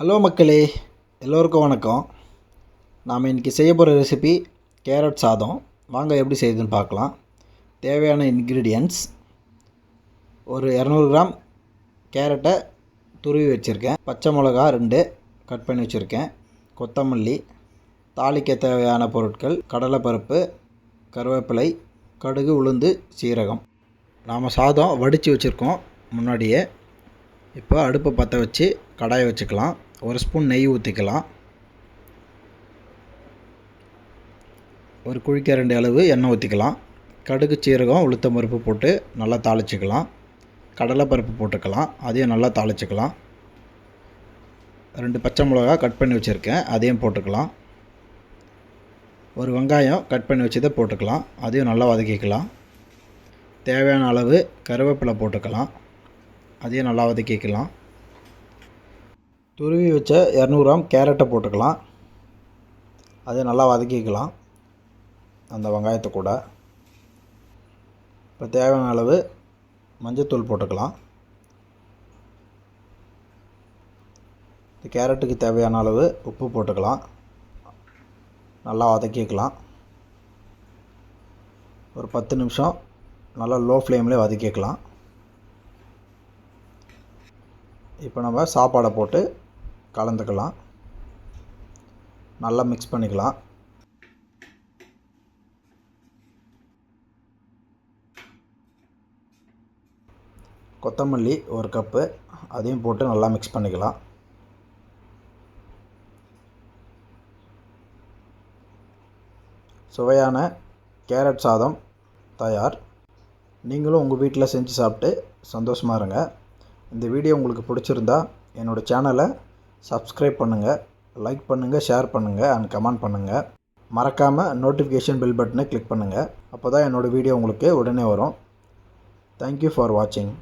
Hello மக்களே, எல்லோருக்கும் வணக்கம். நாம் இன்றைக்கி செய்ய போகிற ரெசிபி கேரட் சாதம். வாங்க எப்படி செய்யுதுன்னு பார்க்கலாம். தேவையான இன்க்ரீடியன்ட்ஸ்: ஒரு 200 கிராம் கேரட்டை துருவி வச்சுருக்கேன். பச்சை மிளகா 2 கட் பண்ணி வச்சுருக்கேன். கொத்தமல்லி, தாளிக்க தேவையான பொருட்கள்: கடலைப்பருப்பு, கருவேப்பிலை, கடுகு, உளுந்து, சீரகம். நாம் சாதம் வடித்து வச்சுருக்கோம் முன்னாடியே. இப்போ அடுப்பை பற்ற வச்சு கடாயை வச்சுக்கலாம். 1 ஸ்பூன் நெய் ஊற்றிக்கலாம். ஒரு குழிக்கரண்டி அளவு எண்ணெய் ஊற்றிக்கலாம். கடுகு, சீரகம், உளுத்தம் பருப்பு போட்டு நல்லா தாளிச்சிக்கலாம். கடலைப்பருப்பு போட்டுக்கலாம், அதையும் நல்லா தாளிச்சிக்கலாம். 2 பச்சை மிளகா கட் பண்ணி வச்சுருக்கேன், அதையும் போட்டுக்கலாம். ஒரு வெங்காயம் கட் பண்ணி வச்சதை போட்டுக்கலாம், அதையும் நல்லா வதக்கிக்கலாம். தேவையான அளவு கருவேப்பிலை போட்டுக்கலாம், அதையும் நல்லா வதக்கிக்கலாம். துருவி வச்ச 200 கிராம் கேரட்டை போட்டுக்கலாம், அதை நல்லா வதக்கிக்கலாம் அந்த வெங்காயத்தை கூட. இப்போ தேவையான அளவு மஞ்சத்தூள் போட்டுக்கலாம். கேரட்டுக்கு தேவையான அளவு உப்பு போட்டுக்கலாம், நல்லா வதக்கிக்கலாம். ஒரு 10 நிமிஷம் நல்லா லோ ஃப்ளேம்லேயே வதக்கிக்கலாம். இப்போ நம்ம சாப்பாடை போட்டு கலந்துக்கலாம், நல்லா மிக்ஸ் பண்ணிக்கலாம். கொத்தமல்லி 1 கப்பு, அதையும் போட்டு நல்லா மிக்ஸ் பண்ணிக்கலாம். சுவையான கேரட் சாதம் தயார். நீங்களும் உங்கள் வீட்டில் செஞ்சு சாப்பிட்டு சந்தோஷமாக இருங்க. இந்த வீடியோ உங்களுக்கு பிடிச்சிருந்தா என்னோடய சேனலை சப்ஸ்கிரைப் பண்ணுங்கள், லைக் பண்ணுங்கள், ஷேர் பண்ணுங்கள் அண்ட் கமெண்ட் பண்ணுங்கள். மறக்காமல் நோட்டிஃபிகேஷன் பெல் பட்டனை கிளிக் பண்ணுங்கள். அப்போ தான் என்னோடய வீடியோ உங்களுக்கு உடனே வரும். தேங்க்யூ ஃபார் வாட்சிங்.